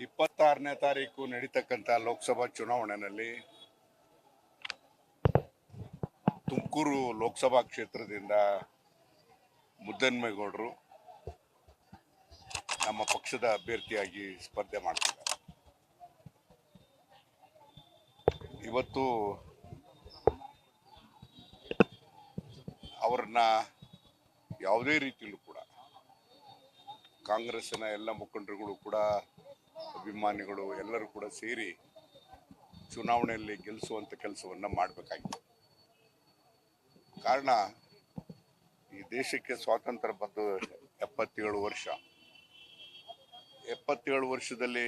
26ನೇ ತಾರೀಕು ನಡೀತಕ್ಕಂಥ ಲೋಕಸಭಾ ಚುನಾವಣೆಯಲ್ಲಿ ತುಮಕೂರು ಲೋಕಸಭಾ ಕ್ಷೇತ್ರದಿಂದ ಮುದ್ದನ್ಮೇಗೌಡರು ನಮ್ಮ ಪಕ್ಷದ ಅಭ್ಯರ್ಥಿಯಾಗಿ ಸ್ಪರ್ಧೆ ಮಾಡ್ತಿದ್ದಾರೆ. ಇವತ್ತು ಅವರನ್ನ ಯಾವುದೇ ರೀತಿಯಲ್ಲೂ ಕೂಡ ಕಾಂಗ್ರೆಸ್ಸಿನ ಎಲ್ಲ ಮುಖಂಡರುಗಳು ಕೂಡ ಅಭಿಮಾನಿಗಳು ಎಲ್ಲರೂ ಕೂಡ ಸೇರಿ ಚುನಾವಣೆಯಲ್ಲಿ ಗೆಲ್ಲಿಸುವಂಥ ಕೆಲಸವನ್ನು ಮಾಡಬೇಕಾಗಿದೆ. ಕಾರಣ, ಈ ದೇಶಕ್ಕೆ ಸ್ವಾತಂತ್ರ್ಯ ಬಂದು 77 ವರ್ಷ. 77 ವರ್ಷದಲ್ಲಿ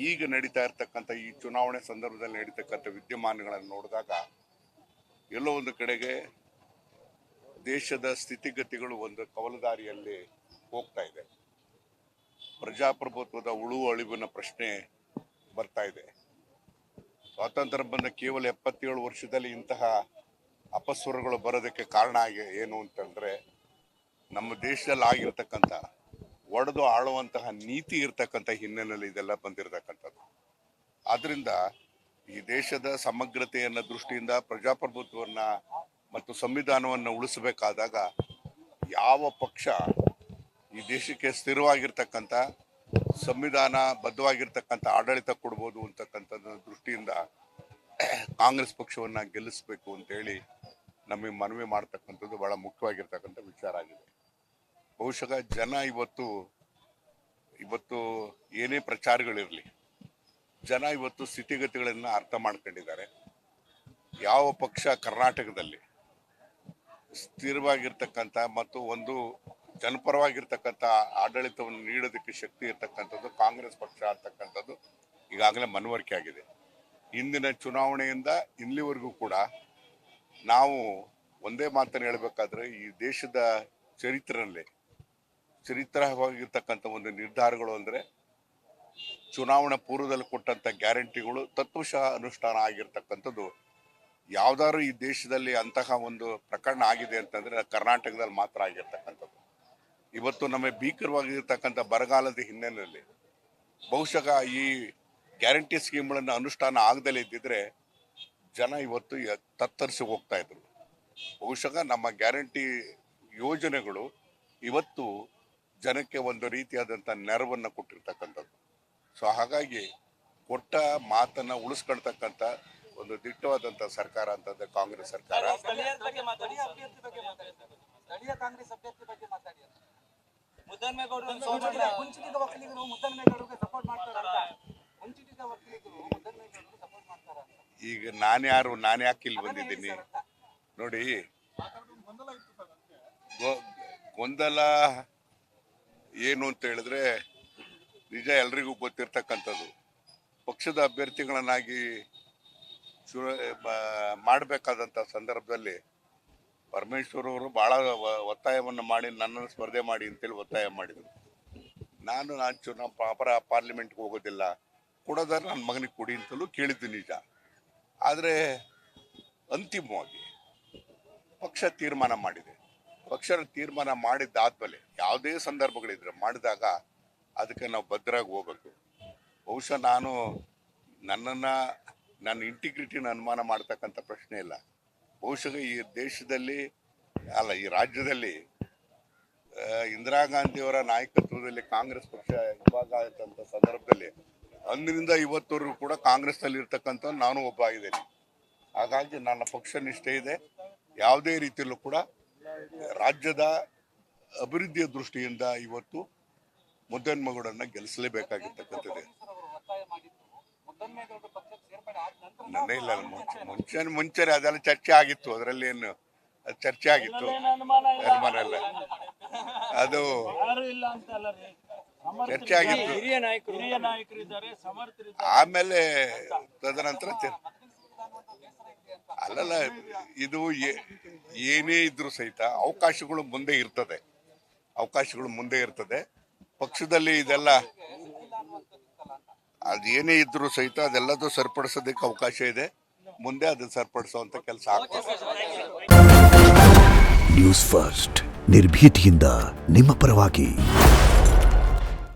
ಈಗ ನಡೀತಾ ಇರ್ತಕ್ಕಂಥ ಈ ಚುನಾವಣೆ ಸಂದರ್ಭದಲ್ಲಿ ನಡೀತಕ್ಕಂಥ ವಿದ್ಯಮಾನಗಳನ್ನು ನೋಡಿದಾಗ ಎಲ್ಲೋ ಒಂದು ಕಡೆಗೆ ದೇಶದ ಸ್ಥಿತಿಗತಿಗಳು ಒಂದು ಕವಲುದಾರಿಯಲ್ಲಿ ಹೋಗ್ತಾ ಇದೆ. ಪ್ರಜಾಪ್ರಭುತ್ವದ ಉಳುವು ಅಳಿವಿನ ಪ್ರಶ್ನೆ ಬರ್ತಾ ಇದೆ. ಸ್ವಾತಂತ್ರ್ಯ ಬಂದ ಕೇವಲ 77 ವರ್ಷದಲ್ಲಿ ಇಂತಹ ಅಪಸ್ವರಗಳು ಬರೋದಕ್ಕೆ ಕಾರಣ ಏನು ಅಂತಂದ್ರೆ, ನಮ್ಮ ದೇಶದಲ್ಲಿ ಆಗಿರ್ತಕ್ಕಂಥ ಒಡೆದು ಆಳುವಂತಹ ನೀತಿ ಇರ್ತಕ್ಕಂಥ ಹಿನ್ನೆಲೆಯಲ್ಲಿ ಇದೆಲ್ಲ ಬಂದಿರತಕ್ಕಂಥದ್ದು. ಆದ್ರಿಂದ ಈ ದೇಶದ ಸಮಗ್ರತೆಯನ್ನ ದೃಷ್ಟಿಯಿಂದ ಪ್ರಜಾಪ್ರಭುತ್ವವನ್ನ ಮತ್ತು ಸಂವಿಧಾನವನ್ನು ಉಳಿಸಬೇಕಾದಾಗ ಯಾವ ಪಕ್ಷ ಈ ದೇಶಕ್ಕೆ ಸ್ಥಿರವಾಗಿರ್ತಕ್ಕಂಥ ಸಂವಿಧಾನ ಬದ್ಧವಾಗಿರ್ತಕ್ಕಂಥ ಆಡಳಿತ ಕೊಡ್ಬೋದು ಅಂತಕ್ಕಂಥದ್ದು ದೃಷ್ಟಿಯಿಂದ ಕಾಂಗ್ರೆಸ್ ಪಕ್ಷವನ್ನ ಗೆಲ್ಲಿಸಬೇಕು ಅಂತೇಳಿ ನಮಗೆ ಮನವಿ ಮಾಡ್ತಕ್ಕಂಥದ್ದು ಬಹಳ ಮುಖ್ಯವಾಗಿರ್ತಕ್ಕಂಥ ವಿಚಾರ ಆಗಿದೆ. ಬಹುಶಃ ಜನ ಇವತ್ತು ಏನೇ ಪ್ರಚಾರಗಳಿರಲಿ, ಜನ ಇವತ್ತು ಸ್ಥಿತಿಗತಿಗಳನ್ನು ಅರ್ಥ ಮಾಡ್ಕೊಂಡಿದ್ದಾರೆ. ಯಾವ ಪಕ್ಷ ಕರ್ನಾಟಕದಲ್ಲಿ ಸ್ಥಿರವಾಗಿರ್ತಕ್ಕಂಥ ಮತ್ತು ಒಂದು ಜನಪರವಾಗಿರ್ತಕ್ಕಂಥ ಆಡಳಿತವನ್ನು ನೀಡೋದಕ್ಕೆ ಶಕ್ತಿ ಇರ್ತಕ್ಕಂಥದ್ದು ಕಾಂಗ್ರೆಸ್ ಪಕ್ಷ ಅಂತಕ್ಕಂಥದ್ದು ಈಗಾಗಲೇ ಮನವರಿಕೆ ಆಗಿದೆ. ಇಂದಿನ ಚುನಾವಣೆಯಿಂದ ಇಲ್ಲಿವರೆಗೂ ಕೂಡ ನಾವು ಒಂದೇ ಮಾತನ್ನು ಹೇಳಬೇಕಾದ್ರೆ, ಈ ದೇಶದ ಚರಿತ್ರವಾಗಿರ್ತಕ್ಕಂಥ ಒಂದು ನಿರ್ಧಾರಗಳು ಅಂದರೆ ಚುನಾವಣಾ ಪೂರ್ವದಲ್ಲಿ ಕೊಟ್ಟಂಥ ಗ್ಯಾರಂಟಿಗಳು ತತ್ವಶಃ ಅನುಷ್ಠಾನ ಆಗಿರ್ತಕ್ಕಂಥದ್ದು ಯಾವ್ದಾದ್ರು ಈ ದೇಶದಲ್ಲಿ ಅಂತಹ ಒಂದು ಪ್ರಕರಣ ಆಗಿದೆ ಅಂತಂದ್ರೆ ಕರ್ನಾಟಕದಲ್ಲಿ ಮಾತ್ರ ಆಗಿರ್ತಕ್ಕಂಥದ್ದು. ಇವತ್ತು ನಮ್ಮ ಭೀಕರವಾಗಿರ್ತಕ್ಕಂಥ ಬರಗಾಲದ ಹಿನ್ನೆಲೆಯಲ್ಲಿ ಬಹುಶಃ ಈ ಗ್ಯಾರಂಟಿ ಸ್ಕೀಮ್ಗಳನ್ನು ಅನುಷ್ಠಾನ ಆಗದಲ್ಲೇ ಇದ್ದಿದ್ರೆ ಜನ ಇವತ್ತು ತತ್ತರಿಸಿ ಹೋಗ್ತಾ ಇದ್ರು. ಬಹುಶಃ ನಮ್ಮ ಗ್ಯಾರಂಟಿ ಯೋಜನೆಗಳು ಇವತ್ತು ಜನಕ್ಕೆ ಒಂದು ರೀತಿಯಾದಂಥ ನೆರವನ್ನು ಕೊಟ್ಟಿರ್ತಕ್ಕಂಥದ್ದು. ಸೊ ಹಾಗಾಗಿ ಕೊಟ್ಟ ಮಾತನ್ನ ಉಳಿಸ್ಕೊಳ್ತಕ್ಕಂಥ ಒಂದು ದಿಟ್ಟವಾದಂಥ ಸರ್ಕಾರ ಅಂತಂದ್ರೆ ಕಾಂಗ್ರೆಸ್ ಸರ್ಕಾರ. ಈಗ ನಾನು ಯಾಕೆ ಇಲ್ಲಿ ಬಂದಿದ್ದೀನಿ ನೋಡಿ, ಗೊಂದಲ ಏನು ಅಂತ ಹೇಳಿದ್ರೆ ನಿಜ ಎಲ್ರಿಗೂ ಗೊತ್ತಿರ್ತಕ್ಕಂಥದ್ದು. ಪಕ್ಷದ ಅಭ್ಯರ್ಥಿಗಳನ್ನಾಗಿ ಮಾಡಬೇಕಾದಂಥ ಸಂದರ್ಭದಲ್ಲಿ ಪರಮೇಶ್ವರ್ ಅವರು ಬಹಳ ಒತ್ತಾಯವನ್ನು ಮಾಡಿ ನನ್ನನ್ನು ಸ್ಪರ್ಧೆ ಮಾಡಿ ಅಂತೇಳಿ ಒತ್ತಾಯ ಮಾಡಿದರು. ನಾನು ಪಾರ್ಲಿಮೆಂಟ್ಗೆ ಹೋಗೋದಿಲ್ಲ, ಕೊಡೋದಾದ್ರೆ ನನ್ನ ಮಗನಿಗೆ ಕೊಡಿ ಅಂತಲೂ ಕೇಳಿದ್ದು ನಿಜ. ಆದರೆ ಅಂತಿಮವಾಗಿ ಪಕ್ಷ ತೀರ್ಮಾನ ಮಾಡಿದೆ. ಪಕ್ಷ ತೀರ್ಮಾನ ಮಾಡಿದ್ದಾದ್ಮೇಲೆ ಯಾವುದೇ ಸಂದರ್ಭಗಳಿದ್ರೆ ಮಾಡಿದಾಗ ಅದಕ್ಕೆ ನಾವು ಭದ್ರಾಗಿ ಹೋಗ್ಬೇಕು. ಬಹುಶಃ ನನ್ನ ಇಂಟಿಗ್ರಿಟಿನ ಅನುಮಾನ ಮಾಡ್ತಕ್ಕಂಥ ಪ್ರಶ್ನೆ ಇಲ್ಲ. ಬಹುಶಃ ಈ ದೇಶದಲ್ಲಿ ಈ ರಾಜ್ಯದಲ್ಲಿ ಇಂದಿರಾ ಗಾಂಧಿಯವರ ನಾಯಕತ್ವದಲ್ಲಿ ಕಾಂಗ್ರೆಸ್ ಪಕ್ಷ ಇವಾಗ ಆದಂಥ ಸಂದರ್ಭದಲ್ಲಿ ಅಂದಿನಿಂದ ಇವತ್ತವರೆಗೂ ಕೂಡ ಕಾಂಗ್ರೆಸ್ನಲ್ಲಿ ಇರ್ತಕ್ಕಂಥ ನಾನು ಒಬ್ಬ ಆಗಿದ್ದೇನೆ. ಹಾಗಾಗಿ ನನ್ನ ಪಕ್ಷ ನಿಷ್ಠೆ ಇದೆ. ಯಾವುದೇ ರೀತಿಯಲ್ಲೂ ಕೂಡ ರಾಜ್ಯದ ಅಭಿವೃದ್ಧಿಯ ದೃಷ್ಟಿಯಿಂದ ಇವತ್ತು ಮುದ್ದನ್ಮೇಗೌಡರನ್ನ ಗೆಲ್ಲಿಸಲೇಬೇಕಾಗಿರ್ತಕ್ಕಂಥದ್ದೇ. ಇಲ್ಲ, ಮುಂಚೆ ಅದೆಲ್ಲ ಚರ್ಚೆ ಆಗಿತ್ತು. ಅದರಲ್ಲಿ ಏನು ಚರ್ಚೆ ಆಗಿತ್ತು, ಅನುಮಾನ ಇಲ್ಲ, ಅದು ಚರ್ಚೆ ಆಗಿತ್ತು. ಆಮೇಲೆ ತದನಂತರ ಅಲ್ಲಲ್ಲ, ಇದು ಏನೇ ಇದ್ರೂ ಸಹಿತ ಅವಕಾಶಗಳು ಮುಂದೆ ಇರ್ತದೆ. ಪಕ್ಷದಲ್ಲಿ ಇದೆಲ್ಲ ಅದೇನೇ ಇದ್ರೂ ಸಹಿತ ಅದೆಲ್ಲದೂ ಸರಿಪಡಿಸೋದಕ್ಕೆ ಅವಕಾಶ ಇದೆ. ಮುಂದೆ ಅದನ್ನು ಸರಿಪಡಿಸುವಂತ ಕೆಲಸ ಆಗ್ತದೆ. ನ್ಯೂಸ್ ಫಸ್ಟ್ ನಿರ್ಭೀತಿಯಿಂದ ನಿಮ್ಮ ಪರವಾಗಿ.